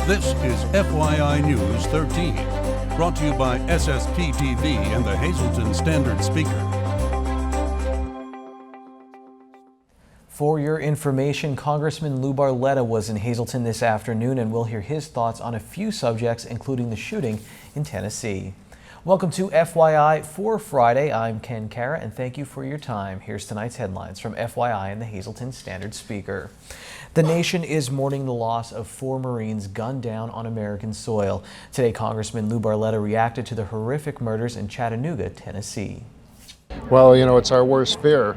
This is FYI News 13, brought to you by SSPTV and the Hazleton Standard Speaker. For your information, Congressman Lou Barletta was in Hazleton this afternoon, and we'll hear his thoughts on a few subjects, including the shooting in Tennessee. Welcome to FYI for Friday. I'm Ken Kara, and thank you for your time. Here's tonight's headlines from FYI and the Hazleton Standard Speaker. The nation is mourning the loss of 4 Marines gunned down on American soil. Today, Congressman Lou Barletta reacted to the horrific murders in Chattanooga, Tennessee. Well, it's our worst fear.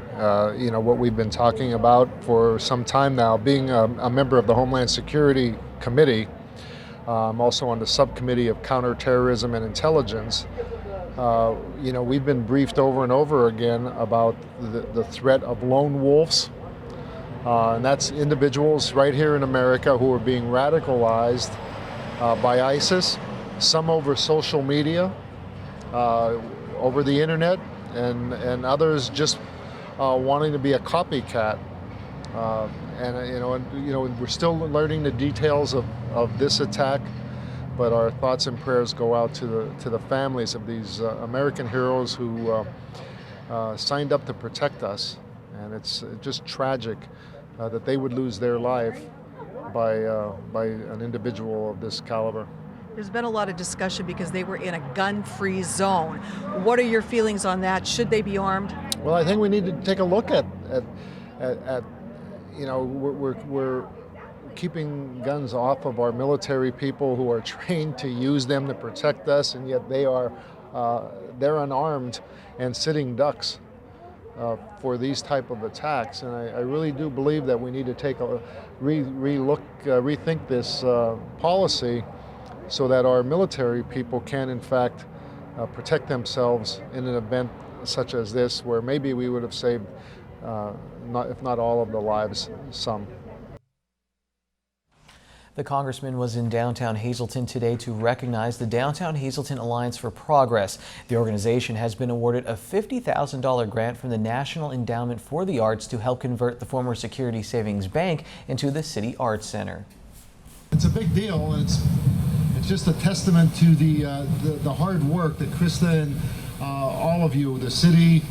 What we've been talking about for some time now. Being a member of the Homeland Security Committee, I'm also on the Subcommittee of Counterterrorism and Intelligence. We've been briefed over and over again about the threat of lone wolves. And that's individuals right here in America who are being radicalized by ISIS, some over social media, over the internet, and others just wanting to be a copycat. We're still learning the details of this attack, but our thoughts and prayers go out to the families of these American heroes who signed up to protect us. And it's just tragic that they would lose their life by an individual of this caliber. There's been a lot of discussion because they were in a gun-free zone. What are your feelings on that? Should they be armed? Well, I think we need to take a look at we're keeping guns off of our military people who are trained to use them to protect us, and yet they're unarmed and sitting ducks for these type of attacks. And I really do believe that we need to take a rethink this policy so that our military people can in fact protect themselves in an event such as this, where maybe we would have saved if not all of the lives, some. The congressman was in downtown Hazleton today to recognize the Downtown Hazleton Alliance for Progress. The organization has been awarded a $50,000 grant from the National Endowment for the Arts to help convert the former Security Savings Bank into the City Arts Center. It's a big deal, and it's just a testament to the hard work that Krista and all of you, the city,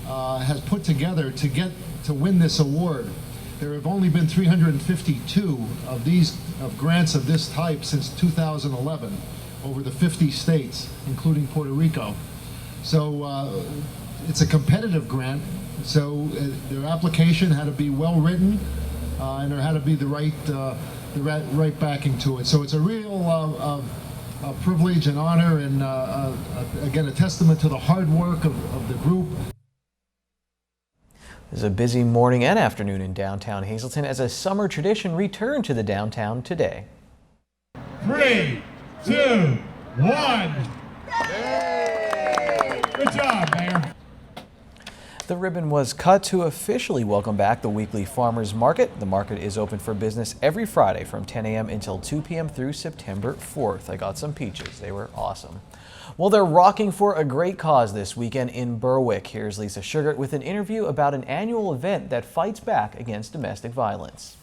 has put together to win this award. There have only been 352 of grants of this type since 2011, over the 50 states, including Puerto Rico. So it's a competitive grant. So their application had to be well written, and there had to be the right backing to it. So it's a real privilege and honor, and again, a testament to the hard work of the group. It was a busy morning and afternoon in downtown Hazleton as a summer tradition returned to the downtown today. 3, 2, 1. Yay! Good job, Mayor. The ribbon was cut to officially welcome back the weekly farmers market. The market is open for business every Friday from 10 a.m. until 2 p.m. through September 4th. I got some peaches. They were awesome. Well, they're rocking for a great cause this weekend in Berwick. Here's Lisa Sugart with an interview about an annual event that fights back against domestic violence.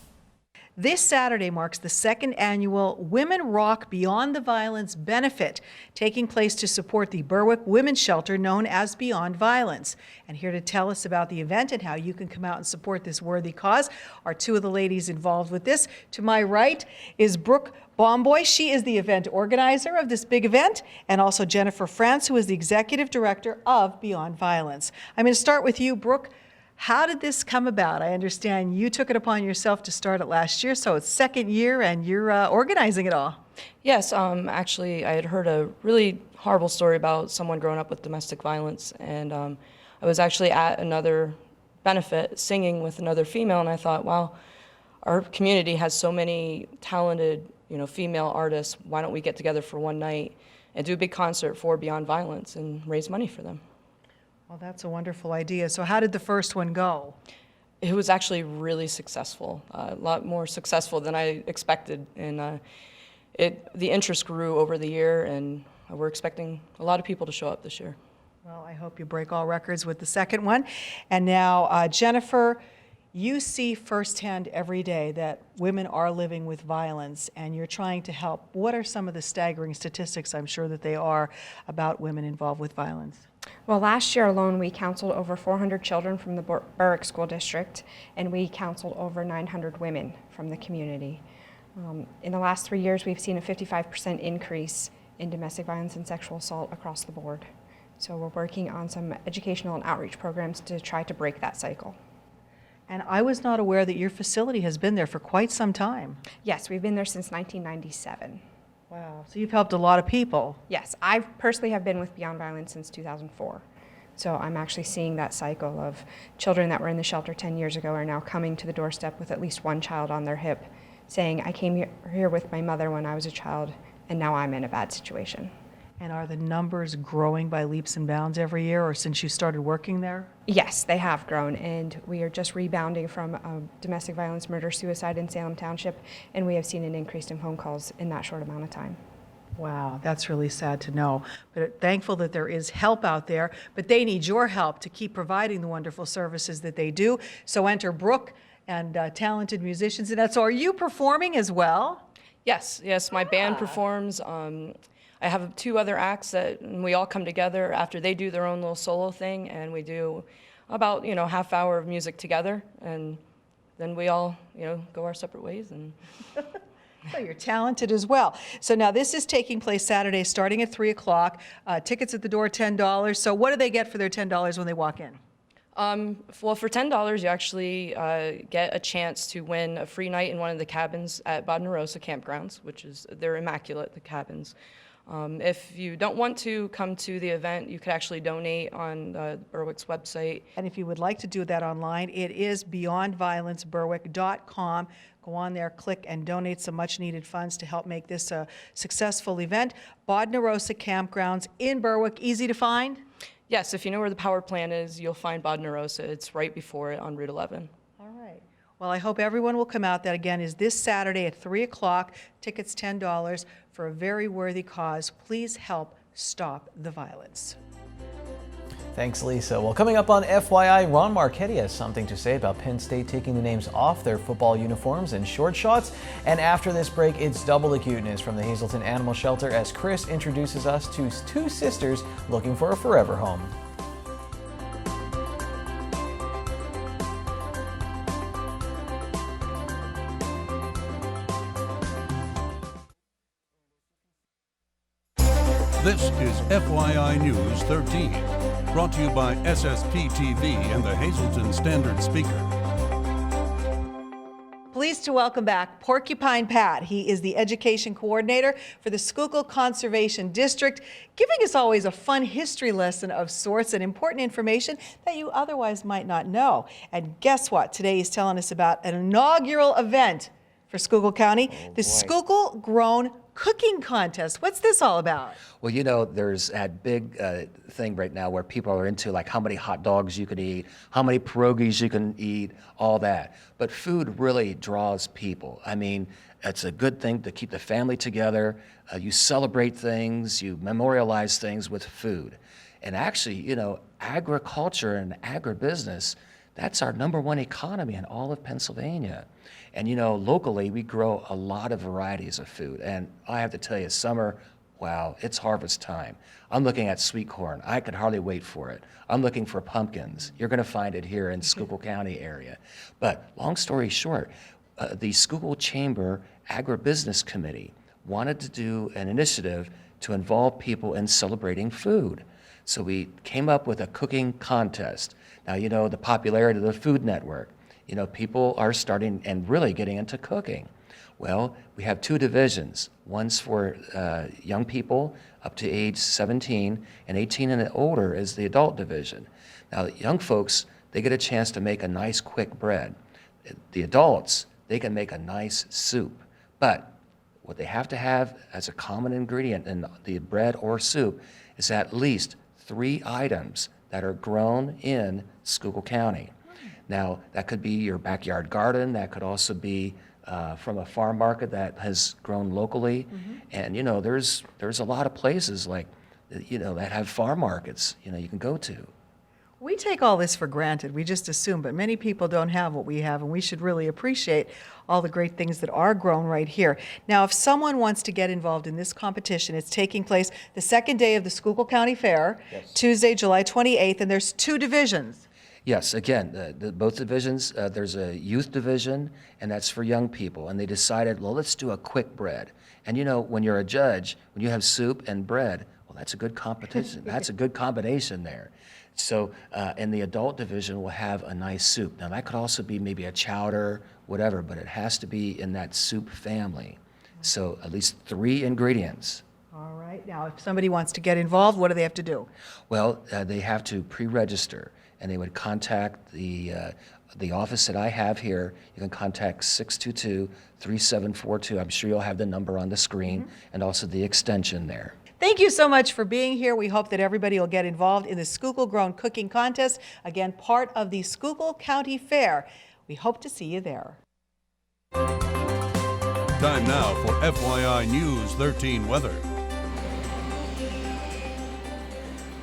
This Saturday marks the second annual Women Rock Beyond the Violence benefit, taking place to support the Berwick Women's Shelter known as Beyond Violence. And here to tell us about the event and how you can come out and support this worthy cause are two of the ladies involved with this. To my right is Brooke Bomboy. She is the event organizer of this big event, and also Jennifer France, who is the executive director of Beyond Violence. I'm going to start with you, Brooke. How did this come about? I understand you took it upon yourself to start it last year, so it's second year and you're organizing it all. Yes, actually I had heard a really horrible story about someone growing up with domestic violence, and I was actually at another benefit singing with another female, and I thought, wow, our community has so many talented female artists. Why don't we get together for one night and do a big concert for Beyond Violence and raise money for them? Well, that's a wonderful idea. So how did the first one go? It was actually really successful, a lot more successful than I expected. And the interest grew over the year, and we're expecting a lot of people to show up this year. Well, I hope you break all records with the second one. And now, Jennifer, You see firsthand every day that women are living with violence, and you're trying to help. What are some of the staggering statistics, I'm sure that they are, about women involved with violence? Well, last year alone, we counseled over 400 children from the Berwick School District, and we counseled over 900 women from the community. In the last 3 years, we've seen a 55% increase in domestic violence and sexual assault across the board. So we're working on some educational and outreach programs to try to break that cycle. And I was not aware that your facility has been there for quite some time. Yes, we've been there since 1997. Wow. So you've helped a lot of people. Yes, I personally have been with Beyond Violence since 2004. So I'm actually seeing that cycle of children that were in the shelter 10 years ago are now coming to the doorstep with at least one child on their hip saying, I came here with my mother when I was a child, and now I'm in a bad situation. And are the numbers growing by leaps and bounds every year, or since you started working there? Yes, they have grown, and we are just rebounding from domestic violence, murder, suicide in Salem Township, and we have seen an increase in phone calls in that short amount of time. Wow, that's really sad to know. But thankful that there is help out there, but they need your help to keep providing the wonderful services that they do. So enter Brooke and talented musicians. And so are you performing as well? Yes, my band performs. I have 2 other acts that we all come together after they do their own little solo thing, and we do about, half hour of music together, and then we all, go our separate ways. And So you're talented as well. So now this is taking place Saturday starting at 3 o'clock. Tickets at the door, $10. So what do they get for their $10 when they walk in? Well, for $10, you actually get a chance to win a free night in one of the cabins at Bodnarosa campgrounds, they're immaculate, the cabins. If you don't want to come to the event, you could actually donate on Berwick's website. And if you would like to do that online, it is beyondviolenceberwick.com. Go on there, click, and donate some much-needed funds to help make this a successful event. Bodnarosa Campgrounds in Berwick, easy to find? Yes, if you know where the power plant is, you'll find Bodnarosa. It's right before it on Route 11. All right. Well, I hope everyone will come out. That, again, is this Saturday at 3 o'clock. Tickets $10 for a very worthy cause. Please help stop the violence. Thanks, Lisa. Well, coming up on FYI, Ron Marchetti has something to say about Penn State taking the names off their football uniforms and short shots. And after this break, it's double the cuteness from the Hazelton Animal Shelter as Chris introduces us to 2 sisters looking for a forever home. This is FYI News 13, brought to you by SSPTV and the Hazelton Standard Speaker. Pleased to welcome back Porcupine Pat. He is the education coordinator for the Schuylkill Conservation District, giving us always a fun history lesson of sorts and important information that you otherwise might not know. And guess what? Today he's telling us about an inaugural event for Schuylkill County, the Schuylkill Grown Cooking Contest. What's this all about? Well, there's that big thing right now where people are into like how many hot dogs you can eat, how many pierogies you can eat, all that. But food really draws people. I mean, it's a good thing to keep the family together. You celebrate things, you memorialize things with food. And actually, agriculture and agribusiness, that's our #1 economy in all of Pennsylvania. And locally we grow a lot of varieties of food. And I have to tell you, summer, wow, it's harvest time. I'm looking at sweet corn. I could hardly wait for it. I'm looking for pumpkins. You're gonna find it here in Schuylkill County area. But long story short, the Schuylkill Chamber Agribusiness Committee wanted to do an initiative to involve people in celebrating food. So we came up with a cooking contest. Now, the popularity of the Food Network. People are starting and really getting into cooking. Well, we have 2 divisions. One's for young people up to age 17, and 18 and older is the adult division. Now, the young folks, they get a chance to make a nice quick bread. The adults, they can make a nice soup. But what they have to have as a common ingredient in the bread or soup is at least 3 items that are grown in Schuylkill County. Now, that could be your backyard garden. That could also be from a farm market that has grown locally. And, there's a lot of places like, that have farm markets, you can go to. We take all this for granted. We just assume, but many people don't have what we have, and we should really appreciate all the great things that are grown right here. Now, if someone wants to get involved in this competition, it's taking place the second day of the Schuylkill County Fair, Tuesday, July 28th, and there's 2 divisions. Yes, again, both divisions, there's a youth division, and that's for young people. And they decided, well, let's do a quick bread. And you know, when you're a judge, when you have soup and bread, well, that's a good competition. That's a good combination there. So in the adult division, we'll have a nice soup. Now, that could also be maybe a chowder, whatever, but it has to be in that soup family. So at least 3 ingredients. All right. Now, if somebody wants to get involved, what do they have to do? Well, they have to pre-register, and they would contact the office that I have here. You can contact 622-3742. I'm sure you'll have the number on the screen, and also the extension there. Thank you so much for being here. We hope that everybody will get involved in the Schuylkill Grown Cooking Contest, again, part of the Schuylkill County Fair. We hope to see you there. Time now for FYI News 13 weather.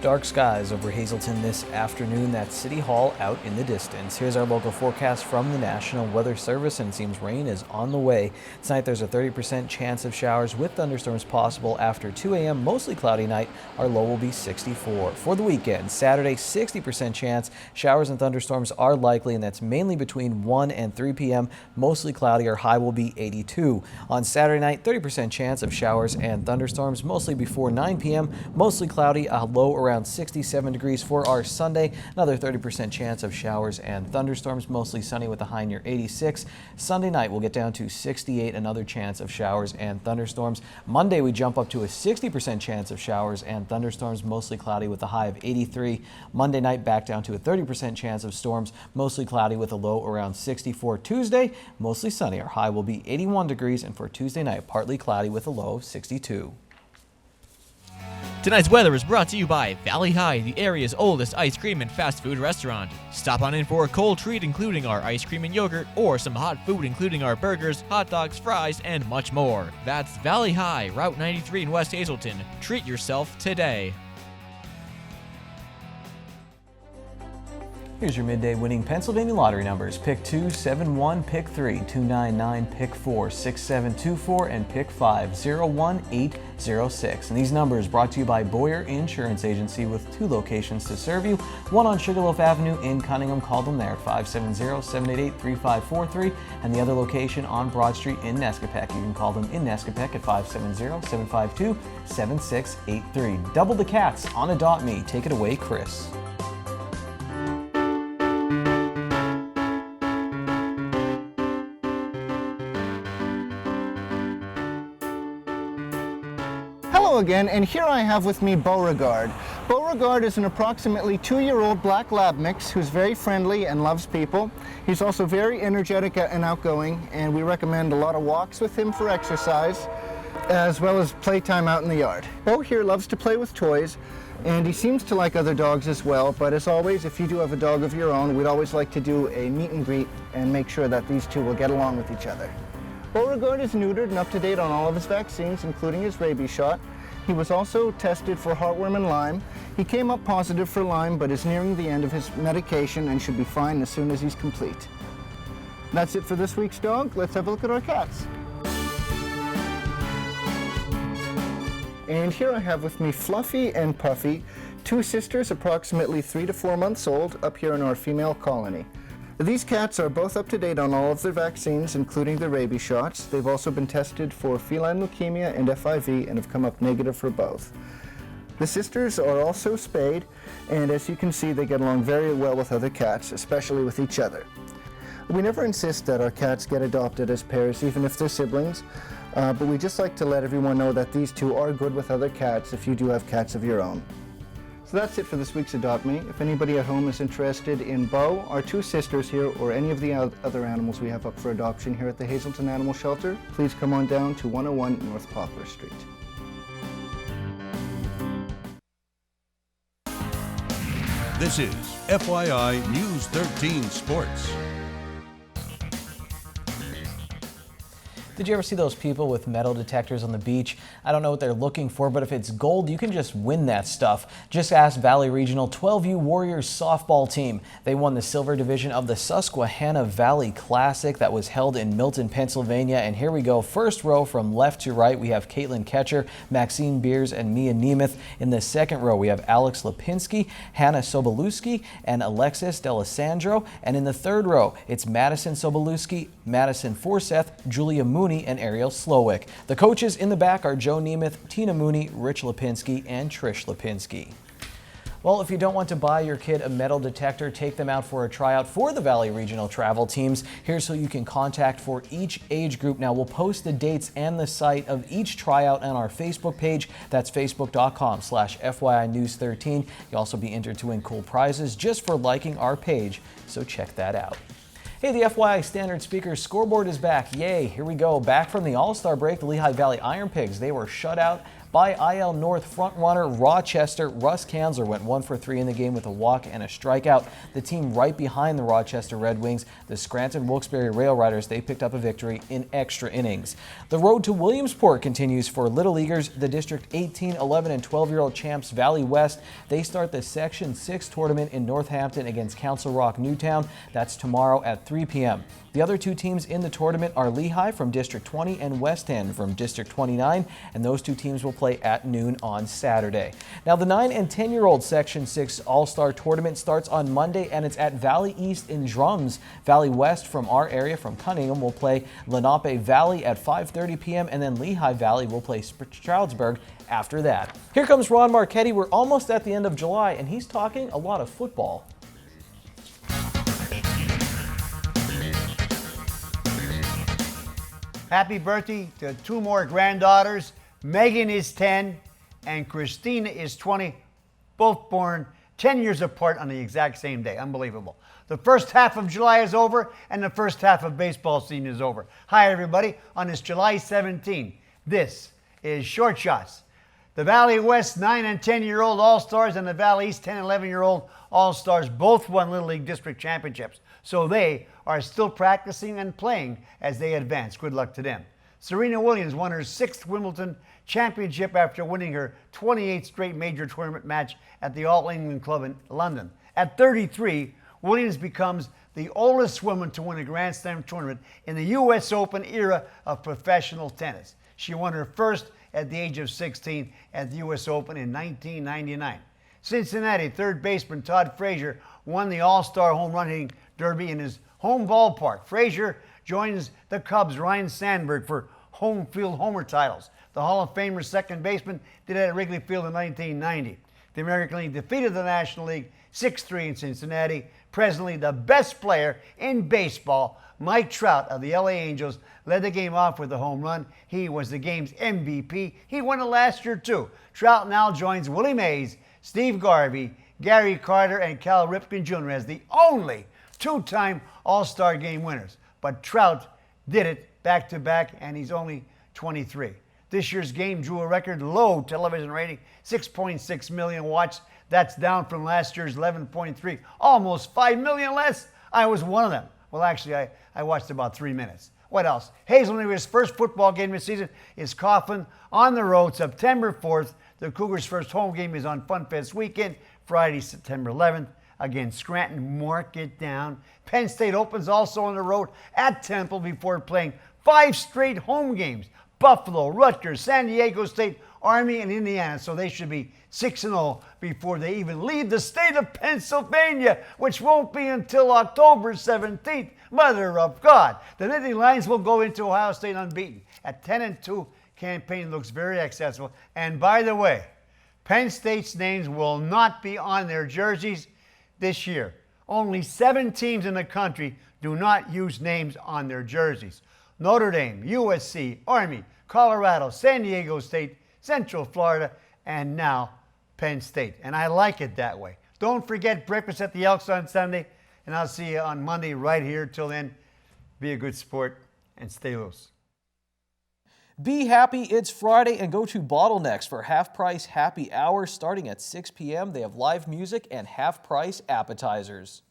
Dark skies over Hazleton this afternoon. That's City Hall out in the distance. Here's our local forecast from the National Weather Service, and it seems rain is on the way. Tonight there's a 30% chance of showers with thunderstorms possible after 2 a.m. Mostly cloudy night. Our low will be 64. For the weekend, Saturday, 60% chance. Showers and thunderstorms are likely, and that's mainly between 1 and 3 p.m. Mostly cloudy. Our high will be 82. On Saturday night, 30% chance of showers and thunderstorms, mostly before 9 p.m. Mostly cloudy, a low around 67 degrees for our Sunday. Another 30% chance of showers and thunderstorms, mostly sunny with a high near 86. Sunday night we'll get down to 68, another chance of showers and thunderstorms. Monday we jump up to a 60% chance of showers and thunderstorms, mostly cloudy with a high of 83. Monday night back down to a 30% chance of storms, mostly cloudy with a low around 64. Tuesday, mostly sunny. Our high will be 81 degrees, and for Tuesday night, partly cloudy with a low of 62. Tonight's weather is brought to you by Valley High, the area's oldest ice cream and fast food restaurant. Stop on in for a cold treat including our ice cream and yogurt, or some hot food including our burgers, hot dogs, fries, and much more. That's Valley High, Route 93 in West Hazleton. Treat yourself today. Here's your midday winning Pennsylvania lottery numbers. Pick 2, 7, 1, pick 3, 2, 9, 9, pick 4, 6, 7, 2, 4, and pick 5, 0, 1, 8, 0, 6. And these numbers brought to you by Boyer Insurance Agency with 2 locations to serve you. One on Sugarloaf Avenue in Cunningham. Call them there at 570-788-3543. And the other location on Broad Street in Nescopec. You can call them in Nescopec at 570-752-7683. Double the cats on Adopt Me. Take it away, Chris. Hello again, and here I have with me Beauregard. Beauregard is an approximately 2-year-old black lab mix who's very friendly and loves people. He's also very energetic and outgoing, and we recommend a lot of walks with him for exercise, as well as playtime out in the yard. Beau here loves to play with toys, and he seems to like other dogs as well, but as always, if you do have a dog of your own, we'd always like to do a meet and greet and make sure that these two will get along with each other. Beauregard is neutered and up to date on all of his vaccines, including his rabies shot. He was also tested for heartworm and Lyme. He came up positive for Lyme, but is nearing the end of his medication and should be fine as soon as he's complete. That's it for this week's dog. Let's have a look at our cats. And here I have with me Fluffy and Puffy, 2 sisters approximately 3 to 4 months old, up here in our female colony. These cats are both up to date on all of their vaccines, including their rabies shots. They've also been tested for feline leukemia and FIV and have come up negative for both. The sisters are also spayed, and as you can see, they get along very well with other cats, especially with each other. We never insist that our cats get adopted as pairs, even if they're siblings, but we just like to let everyone know that these two are good with other cats if you do have cats of your own. So that's it for this week's Adopt Me. If anybody at home is interested in Beau, our 2 sisters here, or any of the other animals we have up for adoption here at the Hazleton Animal Shelter, please come on down to 101 North Poplar Street. This is FYI News 13 Sports. Did you ever see those people with metal detectors on the beach? I don't know what they're looking for, but if it's gold, you can just win that stuff. Just ask Valley Regional 12U Warriors softball team. They won the silver division of the Susquehanna Valley Classic that was held in Milton, Pennsylvania. And here we go. First row from left to right, we have Caitlin Ketcher, Maxine Beers, and Mia Nemeth. In the second row, we have Alex Lipinski, Hannah Sobolewski, and Alexis D'Alessandro. And in the third row, it's Madison Sobolewski, Madison Forseth, Julia Mooney, and Ariel Slowick. The coaches in the back are Joe Nemeth, Tina Mooney, Rich Lipinski, and Trish Lipinski. Well, if you don't want to buy your kid a metal detector, take them out for a tryout for the Valley Regional travel teams. Here's who you can contact for each age group. Now, we'll post the dates and the site of each tryout on our Facebook page. That's facebook.com/FYI News 13. You'll also be entered to win cool prizes just for liking our page, so check that out. Hey, the FYI Standard Speakers scoreboard is back. Yay, here we go. Back from the All-Star break, the Lehigh Valley Iron Pigs, they were shut out by IL North frontrunner Rochester. Russ Kanzler went 1 for 3 in the game with a walk and a strikeout. The team right behind the Rochester Red Wings, the Scranton Wilkes-Barre Rail Riders, they picked up a victory in extra innings. The road to Williamsport continues for Little Leaguers. The District 18, 11, and 12-year-old champs Valley West, they start the Section 6 tournament in Northampton against Council Rock Newtown. That's tomorrow at 3 p.m. The other two teams in the tournament are Lehigh from District 20 and West End from District 29, and those two teams will play at noon on Saturday. Now, the 9 and 10-year-old Section 6 All-Star Tournament starts on Monday, and it's at Valley East in Drums. Valley West from our area, from Cunningham, will play Lenape Valley at 5:30 p.m., and then Lehigh Valley will play Stroudsburg after that. Here comes Ron Marchetti. We're almost at the end of July, and he's talking a lot of football. Happy birthday to 2 more granddaughters. Megan is 10 and Christina is 20, both born 10 years apart on the exact same day. Unbelievable. The first half of July is over and the first half of baseball season is over. Hi, everybody. On this July 17, this is Short Shots. The Valley West 9 and 10-year-old All-Stars and the Valley East 10 and 11-year-old All-Stars both won Little League District Championships. So they are still practicing and playing as they advance. Good luck to them. Serena Williams won her 6th Wimbledon championship after winning her 28th straight major tournament match at the All England Club in London. At 33, Williams becomes the oldest woman to win a Grand Slam tournament in the U.S. Open era of professional tennis. She won her first at the age of 16 at the U.S. Open in 1999. Cincinnati third baseman Todd Frazier won the All-Star Home Run Hitting Derby in his home ballpark. Frazier joins the Cubs' Ryan Sandberg for home field homer titles. The Hall of Famer second baseman did that at Wrigley Field in 1990. The American League defeated the National League 6-3 in Cincinnati. Presently the best player in baseball, Mike Trout of the LA Angels, led the game off with a home run. He was the game's MVP. He won it last year too. Trout now joins Willie Mays, Steve Garvey, Gary Carter, and Cal Ripken Jr. as the only 2-time All-Star Game winners. But Trout did it back-to-back, and he's only 23. This year's game drew a record low television rating, 6.6 million watched. That's down from last year's 11.3, almost 5 million less. I was one of them. Well, actually, I watched about 3 minutes. What else? Hazelmead's first football game this season is Coughlin on the road September 4th. The Cougars' first home game is on Fun Fest weekend, Friday, September 11th. Again, Scranton, mark it down. Penn State opens also on the road at Temple before playing 5 straight home games. Buffalo, Rutgers, San Diego State, Army, and Indiana. So they should be 6-0 before they even leave the state of Pennsylvania, which won't be until October 17th. Mother of God. The Nittany Lions will go into Ohio State unbeaten. At 10-2, campaign looks very accessible. And by the way, Penn State's names will not be on their jerseys this year. Only 7 teams in the country do not use names on their jerseys. Notre Dame, USC, Army, Colorado, San Diego State, Central Florida, and now Penn State. And I like it that way. Don't forget breakfast at the Elks on Sunday, and I'll see you on Monday right here. Till then, be a good sport and stay loose. Be happy, it's Friday, and go to Bottlenecks for half-price happy hour starting at 6 p.m. They have live music and half-price appetizers.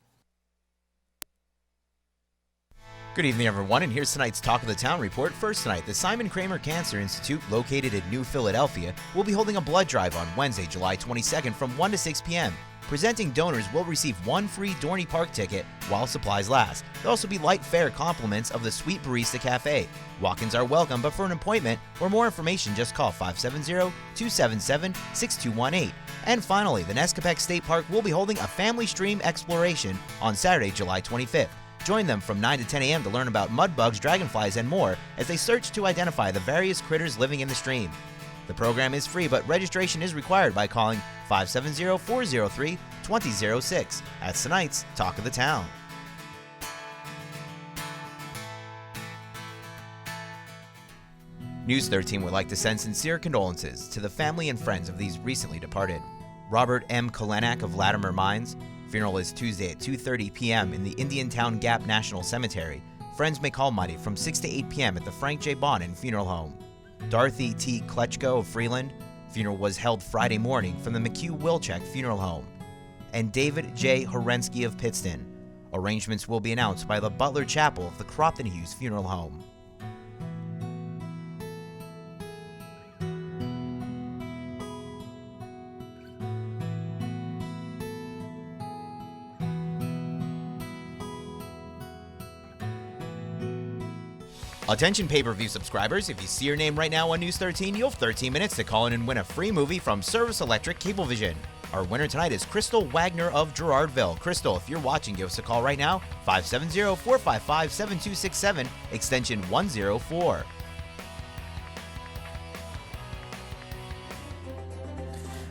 Good evening, everyone, and here's tonight's Talk of the Town report. First tonight, the Simon Kramer Cancer Institute, located in New Philadelphia, will be holding a blood drive on Wednesday, July 22nd from 1 to 6 p.m. Presenting donors will receive one free Dorney Park ticket while supplies last. There'll also be light fare compliments of the Sweet Barista Cafe. Walk-ins are welcome, but for an appointment or more information, just call 570-277-6218. And finally, the Nescopec State Park will be holding a family stream exploration on Saturday, July 25th. Join them from 9 to 10 a.m. to learn about mud bugs, dragonflies, and more as they search to identify the various critters living in the stream. The program is free, but registration is required by calling 570-403-2006. That's tonight's Talk of the Town. News 13 would like to send sincere condolences to the family and friends of these recently departed. Robert M. Kolenak of Latimer Mines. Funeral is Tuesday at 2:30 p.m. in the Indiantown Gap National Cemetery. Friends may call Muddy from 6 to 8 p.m. at the Frank J. Bonin Funeral Home. Dorothy T. Kletchko of Freeland. Funeral was held Friday morning from the McHugh Wilczek Funeral Home. And David J. Horensky of Pittston. Arrangements will be announced by the Butler Chapel of the Crofton Hughes Funeral Home. Attention pay-per-view subscribers, if you see your name right now on News 13, you'll have 13 minutes to call in and win a free movie from Service Electric Cablevision. Our winner tonight is Crystal Wagner of Gerardville. Crystal, if you're watching, give us a call right now, 570-455-7267, extension 104.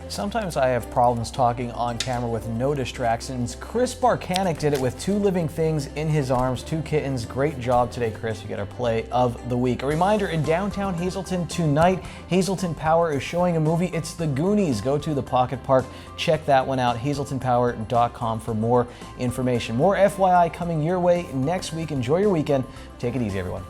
Sometimes I have problems talking on camera with no distractions. Chris Barkanic did it with two living things in his arms, two kittens. Great job today, Chris. You get our play of the week. A reminder, in downtown Hazleton tonight, Hazleton Power is showing a movie. It's The Goonies. Go to the Pocket Park. Check that one out, hazletonpower.com for more information. More FYI coming your way next week. Enjoy your weekend. Take it easy, everyone.